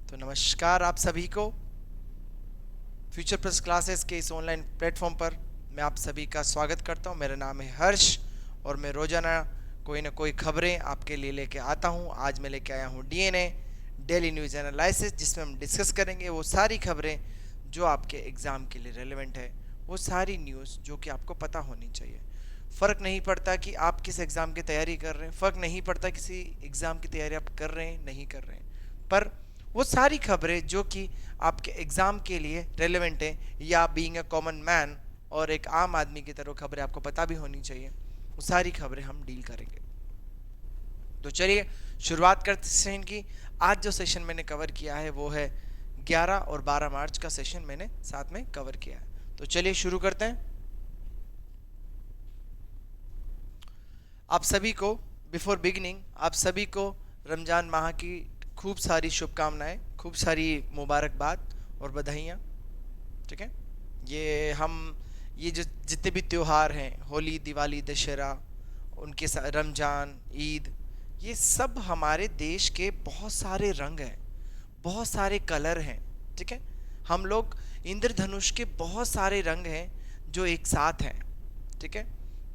तो नमस्कार आप सभी को फ्यूचर प्लस क्लासेस के इस ऑनलाइन प्लेटफॉर्म पर मैं आप सभी का स्वागत करता हूं। मेरा नाम है हर्ष और मैं रोजाना कोई ना कोई खबरें आपके लिए लेके आता हूं। आज मैं लेके आया हूं डीएनए डेली न्यूज़ एनालिसिस, जिसमें हम डिस्कस करेंगे वो सारी खबरें जो आपके एग्ज़ाम के लिए रेलेवेंट है, वो सारी न्यूज़ जो कि आपको पता होनी चाहिए। फ़र्क नहीं पड़ता कि आप किस एग्ज़ाम की तैयारी कर रहे हैं, फ़र्क नहीं पड़ता किसी एग्ज़ाम की तैयारी आप कर रहे हैं नहीं कर रहे हैं, पर वो सारी खबरें जो कि आपके एग्ज़ाम के लिए रेलेवेंट है, या बीइंग अ कॉमन मैन और एक आम आदमी की तरह खबरें आपको पता भी होनी चाहिए, वो सारी खबरें हम डील करेंगे। तो चलिए शुरुआत करते हैं सेशन की। आज जो सेशन मैंने कवर किया है वो है 11 और 12 मार्च का सेशन मैंने साथ में कवर किया है। तो चलिए शुरू करते हैं। आप सभी को बिफोर बिगिनिंग आप सभी को रमज़ान माह की खूब सारी शुभकामनाएं, खूब सारी मुबारकबाद और बधाइयाँ। ठीक है, ये जो जितने भी त्योहार हैं, होली, दिवाली, दशहरा, उनके साथ रमज़ान, ईद, ये सब हमारे देश के बहुत सारे रंग हैं, बहुत सारे कलर हैं। ठीक है, हम लोग इंद्रधनुष के बहुत सारे रंग हैं जो एक साथ हैं। ठीक है,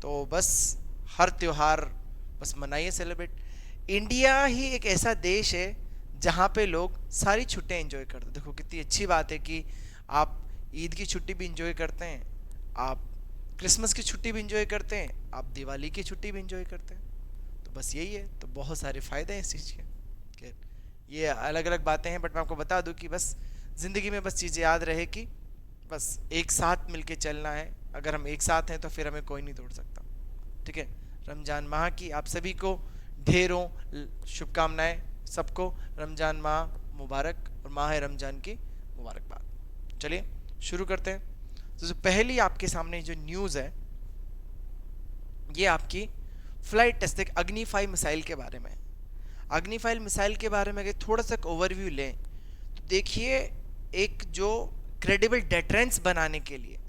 तो बस हर त्योहार बस मनाइए, सेलिब्रेट। इंडिया ही एक ऐसा देश है जहाँ पे लोग सारी छुट्टियाँ एंजॉय करते हैं। देखो कितनी अच्छी बात है कि आप ईद की छुट्टी भी इंजॉय करते हैं, आप क्रिसमस की छुट्टी भी इंजॉय करते हैं, आप दिवाली की छुट्टी भी इंजॉय करते हैं। तो बस यही है, तो बहुत सारे फ़ायदे हैं इस चीज़ के। खैर, ये अलग अलग बातें हैं, बट मैं आपको बता दूं कि बस ज़िंदगी में बस चीज़ें याद रहे कि बस एक साथ मिलके चलना है। अगर हम एक साथ हैं तो फिर हमें कोई नहीं तोड़ सकता। ठीक है, रमज़ान माह की आप सभी को ढेरों शुभकामनाएं। सबको रमज़ान माह मुबारक और माह रमज़ान की मुबारकबाद। चलिए शुरू करते हैं। तो जो पहली आपके सामने जो न्यूज़ है, ये आपकी फ्लाइट टेस्टिंग अग्नि 5 मिसाइल के बारे में। अग्नि 5 मिसाइल के बारे में अगर थोड़ा सा ओवरव्यू लें तो देखिए, एक जो क्रेडिबल डेटरेंस बनाने के लिए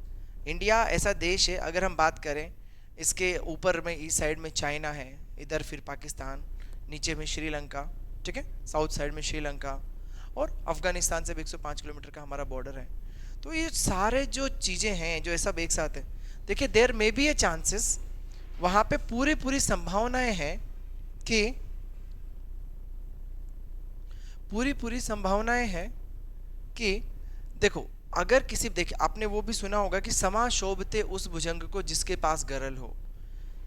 इंडिया ऐसा देश है। अगर हम बात करें, इसके ऊपर में इस साइड में चाइना है, इधर फिर पाकिस्तान, नीचे में श्रीलंका, ठीक है, साउथ साइड में श्रीलंका, और अफगानिस्तान से भी 105 किलोमीटर का हमारा बॉर्डर है। तो ये सारे जो चीज़ें हैं जो सब एक साथ है, देखिए there may be a chances, वहाँ पे पूरी पूरी संभावनाएं हैं कि पूरी पूरी संभावनाएं हैं कि देखो, अगर किसी, देखिए आपने वो भी सुना होगा कि समा शोभते उस भुजंग को जिसके पास गरल हो।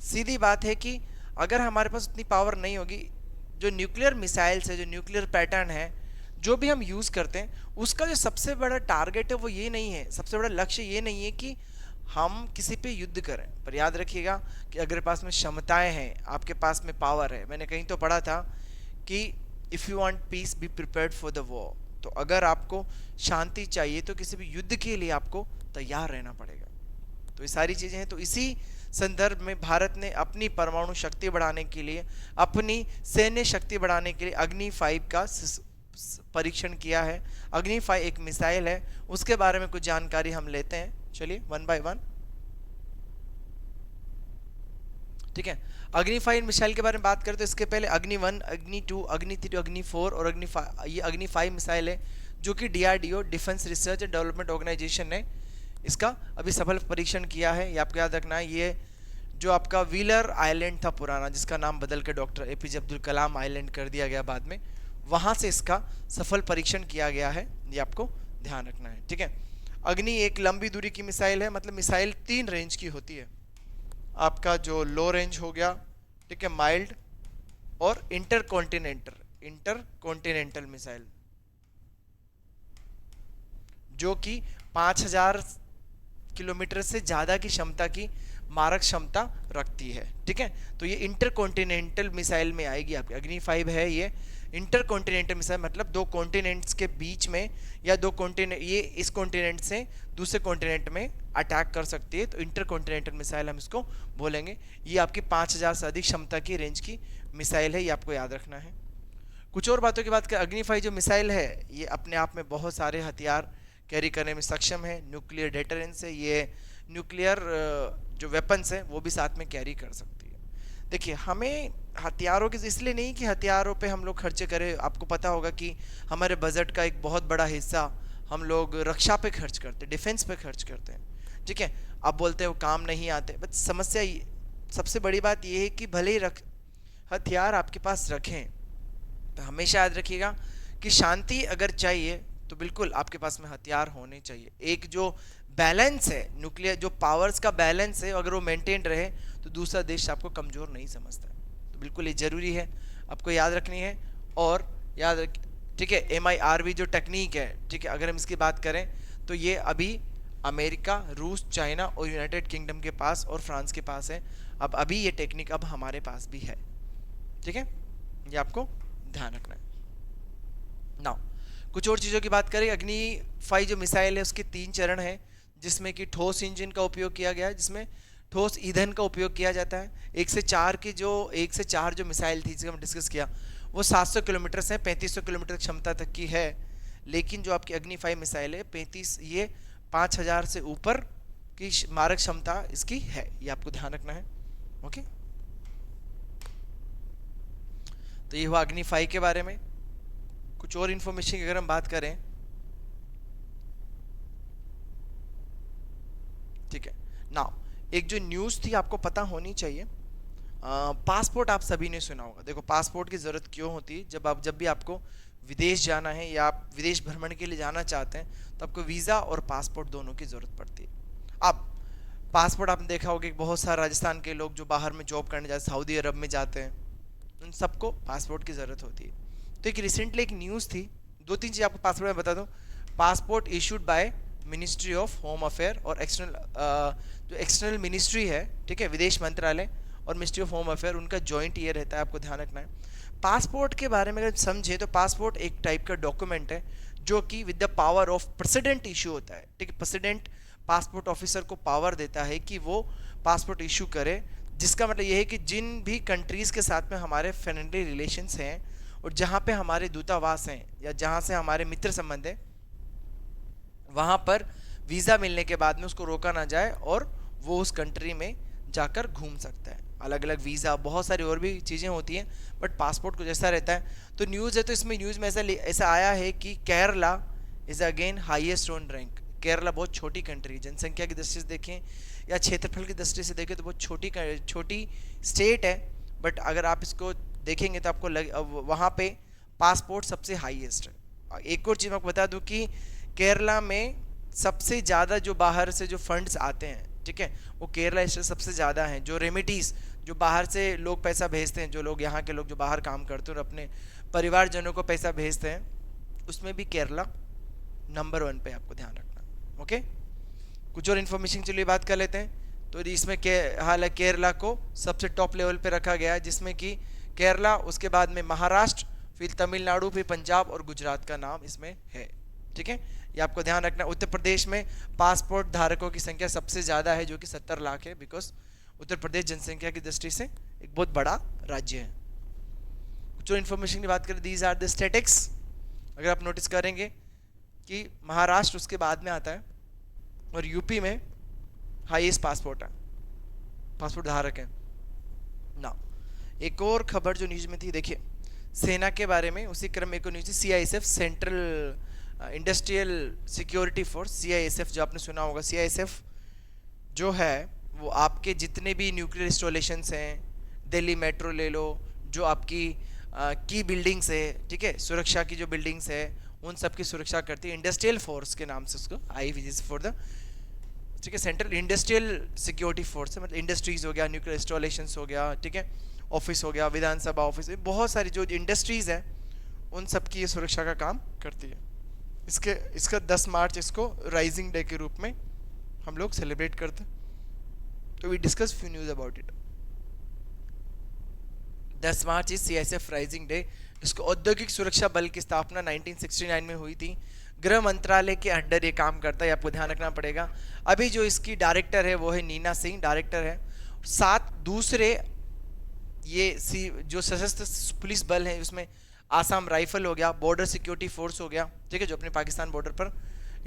सीधी बात है कि अगर हमारे पास उतनी पावर नहीं होगी, जो न्यूक्लियर मिसाइल्स है, जो न्यूक्लियर पैटर्न है, जो भी हम यूज़ करते हैं, उसका जो सबसे बड़ा टारगेट है वो ये नहीं है, सबसे बड़ा लक्ष्य ये नहीं है कि हम किसी पे युद्ध करें। पर याद रखिएगा कि अगर पास में क्षमताएं हैं, आपके पास में पावर है, मैंने कहीं तो पढ़ा था कि if you want piece be prepared for the war. तो अगर आपको शांति चाहिए तो किसी भी युद्ध के लिए आपको तैयार रहना पड़ेगा। तो ये सारी चीज़ें हैं। तो इसी संदर्भ में भारत ने अपनी परमाणु शक्ति बढ़ाने के लिए, अपनी सैन्य शक्ति बढ़ाने के लिए अग्नि 5 का परीक्षण किया है। अग्नि 5 एक मिसाइल है, उसके बारे में कुछ जानकारी हम लेते हैं। चलिए वन बाय वन। ठीक है, अग्नि 5 मिसाइल के बारे में बात करें तो इसके पहले अग्नि 1, अग्नि 2, अग्नि 3, अग्नि 4 और अग्नि 5, ये अग्नि 5 मिसाइल है जो कि DRDO, defence research and development organisation ने इसका अभी सफल परीक्षण किया है। ये आपको याद रखना है। ये जो आपका व्हीलर आइलैंड था पुराना, जिसका नाम बदल के doctor APJ Abdul Kalam island कर दिया गया बाद में, वहाँ से इसका सफल परीक्षण किया गया है, ये आपको ध्यान रखना है। ठीक है, अग्नि एक लंबी दूरी की मिसाइल है, मतलब मिसाइल 3 रेंज की होती है। आपका जो लो रेंज हो गया, ठीक है, माइल्ड, और इंटर कॉन्टिनेंटल मिसाइल, जो कि 5000 किलोमीटर से ज़्यादा की क्षमता की मारक क्षमता रखती है। ठीक है, तो ये इंटर कॉन्टिनेंटल मिसाइल में आएगी। आपकी अग्नि 5 है, ये इंटर कॉन्टिनेंटल मिसाइल, मतलब 2 कॉन्टिनेंट्स के बीच में, या 2 कॉन्टिनेंट, ये इस कॉन्टिनेंट से दूसरे कॉन्टिनेंट में अटैक कर सकती है। तो इंटर कॉन्टिनेंटल मिसाइल हम इसको बोलेंगे। ये आपकी 5000 से अधिक क्षमता की रेंज की मिसाइल है, ये आपको याद रखना है। कुछ और बातों की बात करें, अग्नि 5 जो मिसाइल है, ये अपने आप में बहुत सारे हथियार कैरी करने में सक्षम है। न्यूक्लियर डेटरेंस है, ये न्यूक्लियर जो वेपन्स है वो भी साथ में कैरी कर सकती है। देखिए, हमें हथियारों की इसलिए नहीं कि हथियारों पे हम लोग खर्चे करें। आपको पता होगा कि हमारे बजट का एक बहुत बड़ा हिस्सा हम लोग रक्षा पे खर्च करते हैं, डिफेंस पे खर्च करते हैं, ठीक है। आप बोलते हैं वो काम नहीं आते, बट समस्या सबसे बड़ी बात ये है कि भले ही हथियार आपके पास रखें, तो हमेशा याद रखिएगा कि शांति अगर चाहिए तो बिल्कुल आपके पास में हथियार होने चाहिए। एक जो बैलेंस है, न्यूक्लियर जो पावर्स का बैलेंस है, अगर वो मेंटेन रहे तो दूसरा देश आपको कमजोर नहीं समझता। तो बिल्कुल ये जरूरी है, आपको याद रखनी है। और याद रख, ठीक है, MIRV जो टेक्निक है, ठीक है, अगर हम इसकी बात करें तो ये अभी अमेरिका, रूस, चाइना और यूनाइटेड किंगडम के पास और फ्रांस के पास है। अब अभी ये टेक्निक अब हमारे पास भी है, ठीक है, ये आपको ध्यान रखना है। नाउ कुछ और चीज़ों की बात करें। अग्नि 5 जो मिसाइल है उसके 3 चरण है, जिसमें कि ठोस इंजन का उपयोग किया गया है, जिसमें ठोस ईंधन का उपयोग किया जाता है। 1 से 4 जो मिसाइल थी जिसे हम डिस्कस किया वो 700 किलोमीटर से 3500 किलोमीटर क्षमता तक की है। लेकिन जो आपकी अग्नि 5 मिसाइल है 35, ये 5000 से ऊपर की मारक क्षमता इसकी है, ये आपको ध्यान रखना है। ओके, तो ये हुआ अग्नि 5 के बारे में। कुछ और इन्फॉर्मेशन की अगर हम बात करें, ठीक है, नाउ एक जो न्यूज़ थी आपको पता होनी चाहिए। पासपोर्ट आप सभी ने सुना होगा। देखो, पासपोर्ट की ज़रूरत क्यों होती है? जब भी आपको विदेश जाना है या आप विदेश भ्रमण के लिए जाना चाहते हैं तो आपको वीज़ा और पासपोर्ट दोनों की ज़रूरत पड़ती है। अब पासपोर्ट आपने देखा होगा कि बहुत सारे राजस्थान के लोग जो बाहर में जॉब करने जाते, सऊदी अरब में जाते हैं, उन सबको पासपोर्ट की ज़रूरत होती है। तो एक रिसेंटली एक न्यूज़ थी, 2-3 चीज़ आपको पासपोर्ट में बता दूँ। Passport issued by ministry of home affair और जो एक्सटर्नल मिनिस्ट्री है, ठीक है, विदेश मंत्रालय और मिनिस्ट्री ऑफ होम अफेयर, उनका जॉइंट ईयर रहता है, आपको ध्यान रखना है। पासपोर्ट के बारे में अगर समझे तो पासपोर्ट एक टाइप का डॉक्यूमेंट है जो कि with the power of president issue होता है, ठीक है। प्रेसिडेंट पासपोर्ट ऑफिसर को पावर देता है कि वो पासपोर्ट इशू करे, जिसका मतलब ये है कि जिन भी कंट्रीज़ के साथ में हमारे फ्रेंडली रिलेशंस हैं और जहाँ पे हमारे दूतावास हैं या जहाँ से हमारे मित्र संबंध है, वहाँ पर वीज़ा मिलने के बाद में उसको रोका ना जाए और वो उस कंट्री में जाकर घूम सकता है। अलग अलग वीज़ा, बहुत सारी और भी चीज़ें होती हैं, बट पासपोर्ट कुछ ऐसा रहता है। तो न्यूज़ है, तो इसमें न्यूज़ में ऐसा आया है कि Kerala is again highest on rank. Kerala बहुत छोटी कंट्री, जनसंख्या की दृष्टि से देखें या क्षेत्रफल की दृष्टि से देखें तो बहुत छोटी स्टेट है, बट अगर आप इसको देखेंगे तो आपको वहाँ पे पासपोर्ट सबसे हाईएस्ट है। एक और चीज़ मैं आपको बता दूँ कि केरला में सबसे ज़्यादा जो बाहर से जो फंड्स आते हैं, ठीक है, वो केरला से सबसे ज़्यादा हैं। जो रेमिडीज़, जो बाहर से लोग पैसा भेजते हैं, जो लोग यहाँ के लोग जो बाहर काम करते हैं और अपने परिवारजनों को पैसा भेजते हैं, उसमें भी केरला नंबर 1 पे, आपको ध्यान रखना। ओके, कुछ और इन्फॉर्मेशन चलिए बात कर लेते हैं। तो इसमें हालांकि केरला को सबसे टॉप लेवल पे रखा गया है, जिसमें कि केरला, उसके बाद में महाराष्ट्र, फिर तमिलनाडु, फिर पंजाब और गुजरात का नाम इसमें है, ठीक है, ये आपको ध्यान रखना। उत्तर प्रदेश में पासपोर्ट धारकों की संख्या सबसे ज़्यादा है, जो कि 70 लाख है, बिकॉज उत्तर प्रदेश जनसंख्या की दृष्टि से एक बहुत बड़ा राज्य है। कुछ और इन्फॉर्मेशन की बात करें, दीज आर द स्टैटिक्स। अगर आप नोटिस करेंगे कि महाराष्ट्र उसके बाद में आता है और यूपी में हाईएस्ट पासपोर्ट है, पासपोर्ट धारक है ना। एक और खबर जो न्यूज़ में थी, देखिए, सेना के बारे में, उसी क्रम में एक न्यूज़ थी, CISF, central industrial security force, CISF जो आपने सुना होगा। CISF जो है वो आपके जितने भी न्यूक्लियर इंस्टॉलेशंस हैं, दिल्ली मेट्रो ले लो, जो आपकी की बिल्डिंग्स है, ठीक है, सुरक्षा की जो बिल्डिंग्स है, उन सब की सुरक्षा करती है। इंडस्ट्रियल फोर्स के नाम से उसको IVG फॉर द, ठीक है, सेंट्रल इंडस्ट्रियल सिक्योरिटी फोर्स है, मतलब इंडस्ट्रीज हो गया, न्यूक्लियर इंस्टॉलेशंस हो गया, ठीक है, ऑफिस हो गया, विधानसभा ऑफिस, बहुत सारी जो इंडस्ट्रीज है उन सब की ये सुरक्षा का काम करती है। इसका 10 मार्च इसको राइजिंग डे के रूप में हम लोग सेलिब्रेट करते हैं। तो we discuss few news about it. 10 March is CISF raising day. इसको औद्योगिक सुरक्षा बल की स्थापना 1969 में हुई थी। गृह मंत्रालय के अंडर ये काम करता है, आपको ध्यान रखना पड़ेगा। अभी जो इसकी डायरेक्टर है वो है नीना सिंह, डायरेक्टर है। 7 दूसरे ये जो सशस्त्र पुलिस बल है, उसमें आसाम राइफल हो गया, बॉर्डर सिक्योरिटी फोर्स हो गया, ठीक है, जो अपने पाकिस्तान बॉर्डर पर,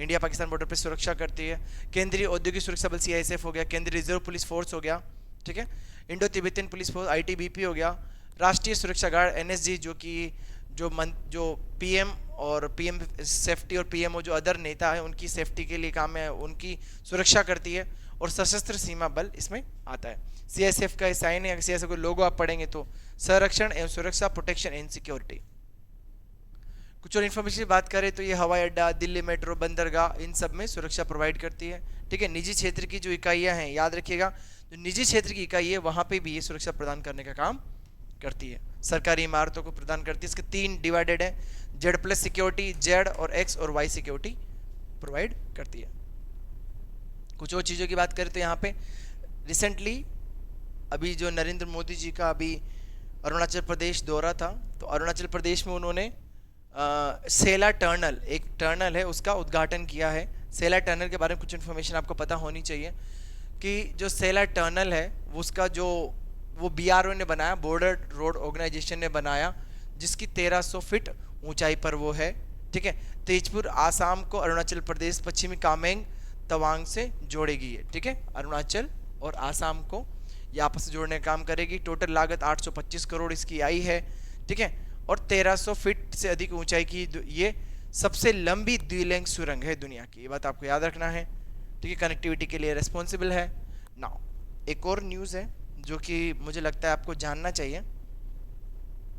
इंडिया पाकिस्तान बॉर्डर पर सुरक्षा करती है। केंद्रीय औद्योगिक सुरक्षा बल CISF हो गया, केंद्रीय रिजर्व पुलिस फोर्स हो गया, ठीक है, Indo Tibetan police force ITBP हो गया, राष्ट्रीय सुरक्षा गार्ड NSG जो कि जो PM और PM सेफ्टी और PMO जो अदर नेता है उनकी सेफ्टी के लिए काम है, उनकी सुरक्षा करती है, और सशस्त्र सीमा बल इसमें आता है। CSF का साइन है, CSF का लोगो आप पढ़ेंगे तो संरक्षण एवं सुरक्षा, प्रोटेक्शन एंड सिक्योरिटी। कुछ और इन्फॉर्मेशन की बात करें तो ये हवाई अड्डा, दिल्ली मेट्रो, बंदरगाह, इन सब में सुरक्षा प्रोवाइड करती है। ठीक है, निजी क्षेत्र की जो इकाइयां हैं, याद रखिएगा, जो निजी क्षेत्र की इकाई है वहां पे भी ये सुरक्षा प्रदान करने का काम करती है। सरकारी इमारतों को प्रदान करती है। इसके 3 डिवाइडेड है, Z+ सिक्योरिटी, Z और X और Y सिक्योरिटी प्रोवाइड करती है। कुछ और चीज़ों की बात करें तो यहाँ पे रिसेंटली अभी जो नरेंद्र मोदी जी का अभी अरुणाचल प्रदेश दौरा था, तो अरुणाचल प्रदेश में उन्होंने सेला टनल, एक टनल है उसका उद्घाटन किया है। सेला टनल के बारे में कुछ इन्फॉर्मेशन आपको पता होनी चाहिए कि जो सेला टनल है उसका जो वो BRO ने बनाया, बॉर्डर रोड ऑर्गेनाइजेशन ने बनाया, जिसकी 1300 फीट ऊंचाई पर वो है। ठीक है, तेजपुर आसाम को अरुणाचल प्रदेश पश्चिमी कामेंग तवांग से जोड़ेगी ये। ठीक है, अरुणाचल और आसाम को ये आपस में जोड़ने का काम करेगी। टोटल लागत 825 करोड़ इसकी आई है। ठीक है, और 1300 फीट से अधिक ऊंचाई की ये सबसे लंबी द्विलिंग सुरंग है दुनिया की, ये बात आपको याद रखना है। ठीक है, कनेक्टिविटी के लिए रिस्पॉन्सिबल है। नाउ एक और न्यूज़ है जो कि मुझे लगता है आपको जानना चाहिए।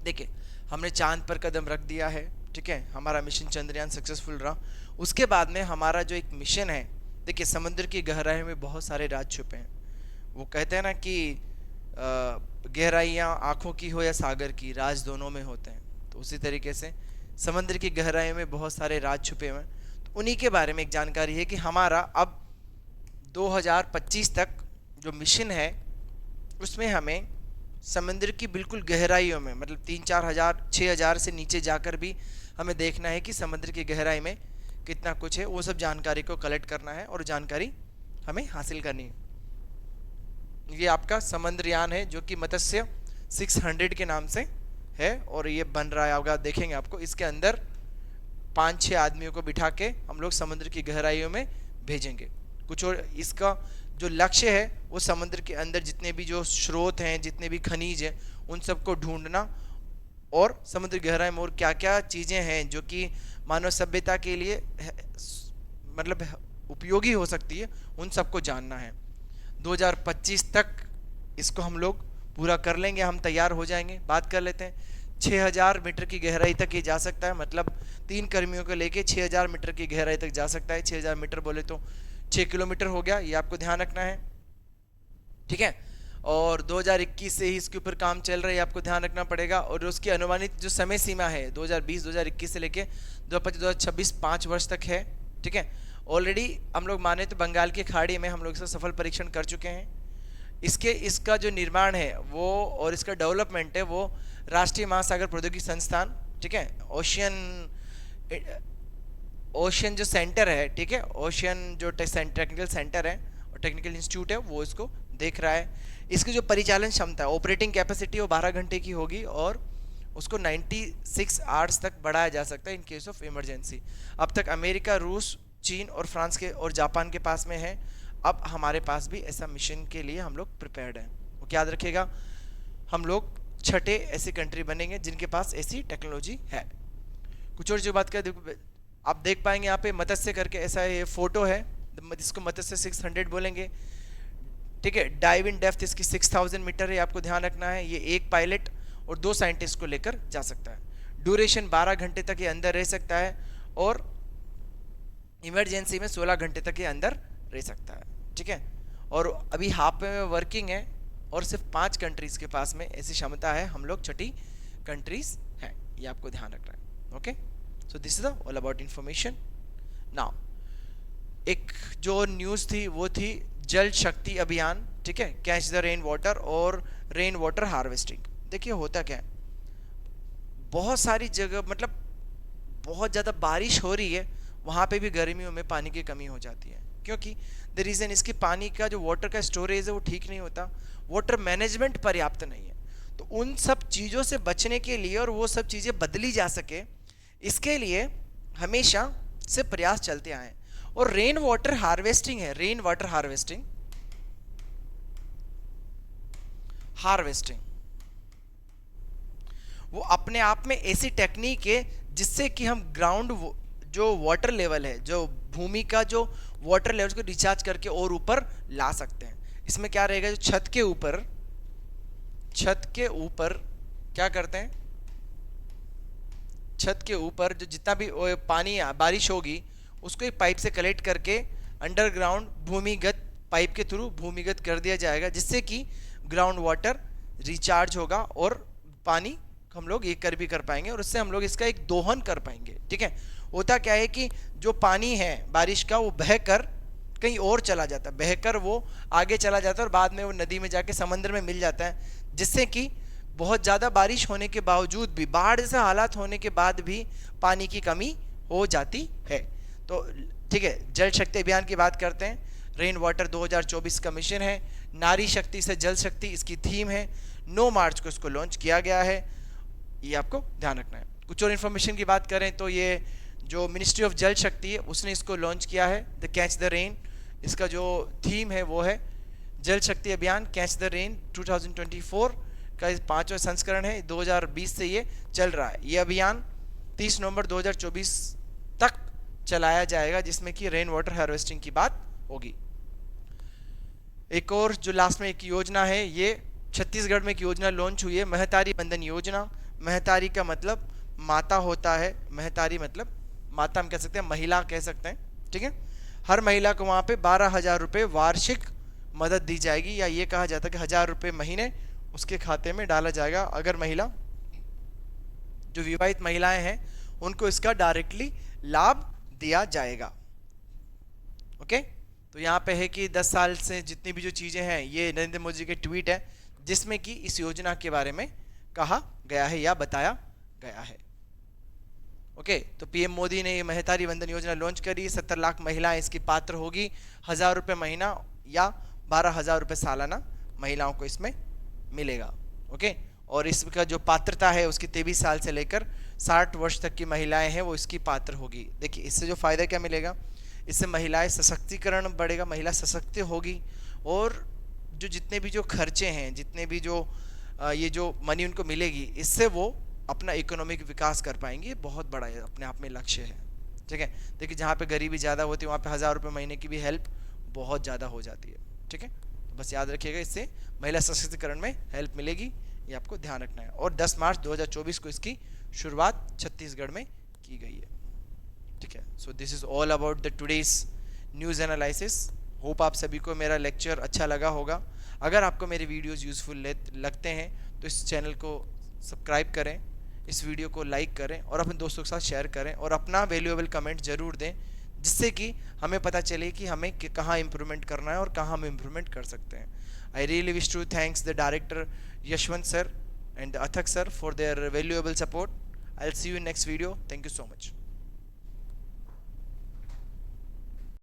देखिए, हमने चांद पर कदम रख दिया है। ठीक है, हमारा मिशन चंद्रयान सक्सेसफुल रहा। उसके बाद में हमारा जो एक मिशन है, देखिए समुद्र की गहराई में बहुत सारे राज छुपे हैं। वो कहते हैं ना कि गहराइयाँ आँखों की हो या सागर की, राज दोनों में होते हैं। तो उसी तरीके से समुद्र की गहराई में बहुत सारे राज छुपे हुए हैं। तो उन्हीं के बारे में एक जानकारी है कि हमारा अब 2025 तक जो मिशन है उसमें हमें समुद्र की बिल्कुल गहराइयों में, मतलब 3-4 हज़ार 6,000 से नीचे जाकर भी हमें देखना है कि समुद्र की गहराई में कितना कुछ है। वो सब जानकारी को कलेक्ट करना है और जानकारी हमें हासिल करनी है। ये आपका समुद्रयान है जो कि मत्स्य 600 के नाम से है और ये बन रहा है। आप देखेंगे, आपको इसके अंदर 5-6 आदमियों को बिठा के हम लोग समुद्र की गहराइयों में भेजेंगे। कुछ और इसका जो लक्ष्य है वो समुद्र के अंदर जितने भी जो स्रोत हैं, जितने भी खनिज हैं, उन सबको ढूंढना और समुद्र गहराई में और क्या क्या चीज़ें हैं जो कि मानव सभ्यता के लिए मतलब उपयोगी हो सकती है, उन सबको जानना है। 2025 तक इसको हम लोग पूरा कर लेंगे, हम तैयार हो जाएंगे। बात कर लेते हैं, 6000 मीटर की गहराई तक ये जा सकता है, मतलब 3 कर्मियों को लेके 6000 मीटर की गहराई तक जा सकता है। 6000 मीटर बोले तो 6 किलोमीटर हो गया, ये आपको ध्यान रखना है। ठीक है, और 2021 से ही इसके ऊपर काम चल रहा है, आपको ध्यान रखना पड़ेगा। और उसकी अनुमानित जो समय सीमा है 2020-2021 से लेके 2025-2026 5 वर्ष तक है। ठीक है, ऑलरेडी हम लोग माने तो बंगाल की खाड़ी में हम लोग इसका सफल परीक्षण कर चुके हैं। इसका जो निर्माण है वो और इसका डेवलपमेंट है वो राष्ट्रीय महासागर प्रौद्योगिकी संस्थान, ठीक है, ओशियन जो सेंटर है, ठीक है, ओशियन जो टेक्निकल सेंटर है और टेक्निकल इंस्टीट्यूट है वो इसको देख रहा है। इसकी जो परिचालन क्षमता है, ऑपरेटिंग कैपेसिटी वो 12 घंटे की होगी और उसको 96 आवर्स तक बढ़ाया जा सकता है इन केस ऑफ इमरजेंसी। अब तक अमेरिका, रूस, चीन और फ्रांस के और जापान के पास में है। अब हमारे पास भी ऐसा मिशन के लिए हम लोग प्रिपेयर्ड हैं। वो याद रखिएगा, हम लोग 6ठे ऐसी कंट्री बनेंगे जिनके पास ऐसी टेक्नोलॉजी है। कुछ और जो बात करें, आप देख पाएंगे यहाँ पे मत्स्य करके ऐसा ये फोटो है, जिसको मत्स्य 600 बोलेंगे। ठीक है, डाइव इन डेप्थ इसकी 6000 मीटर है, आपको ध्यान रखना है। ये एक पायलट और 2 साइंटिस्ट को लेकर जा सकता है। ड्यूरेशन 12 घंटे तक ये अंदर रह सकता है और इमरजेंसी में 16 घंटे तक ये अंदर रह सकता है। ठीक है, और अभी हाफ में वर्किंग है और सिर्फ 5 कंट्रीज के पास में ऐसी क्षमता है। हम लोग 6ठी कंट्रीज है, ये आपको ध्यान रखना है। Okay, so this is all about information. Now एक जो न्यूज़ थी वो थी जल शक्ति अभियान, ठीक है, कैच द रेन वाटर और रेन वाटर हार्वेस्टिंग। देखिए होता क्या है, बहुत सारी जगह मतलब बहुत ज़्यादा बारिश हो रही है, वहाँ पे भी गर्मियों में पानी की कमी हो जाती है, क्योंकि द रीज़न इसकी पानी का जो वाटर का स्टोरेज है वो ठीक नहीं होता, वाटर मैनेजमेंट पर्याप्त नहीं है। तो उन सब चीज़ों से बचने के लिए और वो सब चीज़ें बदली जा सके, इसके लिए हमेशा से प्रयास चलते आए। और रेन वाटर हार्वेस्टिंग है, रेन वाटर हार्वेस्टिंग हार्वेस्टिंग। वो अपने आप में ऐसी टेक्निक है जिससे कि हम ग्राउंड जो वाटर लेवल है, जो भूमि का जो वाटर लेवल को रिचार्ज करके और ऊपर ला सकते हैं। इसमें क्या रहेगा, जो छत के ऊपर क्या करते हैं, छत के ऊपर जो जितना भी पानी बारिश होगी उसको एक पाइप से कलेक्ट करके अंडरग्राउंड भूमिगत पाइप के थ्रू भूमिगत कर दिया जाएगा, जिससे कि ग्राउंड वाटर रिचार्ज होगा और पानी हम लोग ये कर भी कर पाएंगे और उससे हम लोग इसका एक दोहन कर पाएंगे। ठीक है, होता क्या है कि जो पानी है बारिश का वो बहकर कहीं और चला जाता है, बहकर वो आगे चला जाता है और बाद में वो नदी में जाके समंदर में मिल जाता है, जिससे कि बहुत ज़्यादा बारिश होने के बावजूद भी, बाढ़ जैसे हालात होने के बाद भी पानी की कमी हो जाती है। तो ठीक है, जल शक्ति अभियान की बात करते हैं। रेन वाटर 2024 का मिशन है, नारी शक्ति से जल शक्ति इसकी थीम है। 9 मार्च को इसको लॉन्च किया गया है, ये आपको ध्यान रखना है। कुछ और इन्फॉर्मेशन की बात करें तो ये जो मिनिस्ट्री ऑफ जल शक्ति है उसने इसको लॉन्च किया है, द कैच द रेन। इसका जो थीम है वो है जल शक्ति अभियान कैच द रेन 2024 का 5वां संस्करण है। 2020 से ये चल रहा है। ये अभियान 30 नवंबर 2024 तक चलाया जाएगा, जिसमें कि रेन वाटर हार्वेस्टिंग की बात होगी। एक और जो लास्ट में एक योजना है, ये छत्तीसगढ़ में एक योजना लॉन्च हुई है, महतारी बंधन योजना। महतारी का मतलब माता होता है, महतारी मतलब माता हम कह सकते हैं, महिला कह सकते हैं। ठीक है, हर महिला को वहाँ पे 12,000 रुपये वार्षिक मदद दी जाएगी, या ये कहा जाता है कि 1,000 रुपये महीने उसके खाते में डाला जाएगा। अगर महिला, जो विवाहित महिलाएं हैं, उनको इसका डायरेक्टली लाभ दिया जाएगा। ओके, तो यहाँ पे है कि 10 साल से जितनी भी जो चीज़ें हैं, ये नरेंद्र मोदी जी के ट्वीट है जिसमें कि इस योजना के बारे में कहा गया है या बताया गया है। ओके, तो पीएम मोदी ने ये महतारी वंदन योजना लॉन्च करी। 70 लाख महिलाएं इसकी पात्र होगी। 1,000 रुपये महीना या 12,000 रुपये सालाना महिलाओं को इसमें मिलेगा। ओके, और इसका जो पात्रता है उसकी 23 साल से लेकर 60 वर्ष तक की महिलाएं हैं वो इसकी पात्र होगी। देखिए, इससे जो फायदा क्या मिलेगा, इससे महिलाएं सशक्तिकरण बढ़ेगा, महिला सशक्त होगी, और जो जितने भी जो खर्चे हैं, जितने भी जो ये जो मनी उनको मिलेगी, इससे वो अपना इकोनॉमिक विकास कर पाएंगे। बहुत बड़ा है, अपने आप में लक्ष्य है। ठीक है, देखिए जहाँ पे गरीबी ज़्यादा होती है वहाँ पे 1,000 रुपये महीने की भी हेल्प बहुत ज़्यादा हो जाती है। ठीक है, तो बस याद रखिएगा, इससे महिला सशक्तिकरण में हेल्प मिलेगी, ये आपको ध्यान रखना है। और 10 मार्च 2024 को इसकी शुरुआत छत्तीसगढ़ में की गई है। ठीक है, so this is all about the today's news analysis. Hope आप सभी को मेरा लेक्चर अच्छा लगा होगा। अगर आपको मेरे वीडियोस यूज़फुल लगते हैं तो इस चैनल को सब्सक्राइब करें, इस वीडियो को लाइक करें और अपने दोस्तों के साथ शेयर करें, और अपना वैल्यूएबल कमेंट ज़रूर दें, जिससे कि हमें पता चले कि हमें कहाँ इम्प्रूवमेंट करना है और कहाँ हम इम्प्रूवमेंट कर सकते हैं। I really wish to thanks the director Yashwant sir and Athak sir for their valuable support. I'll see you in next video. Thank you so much.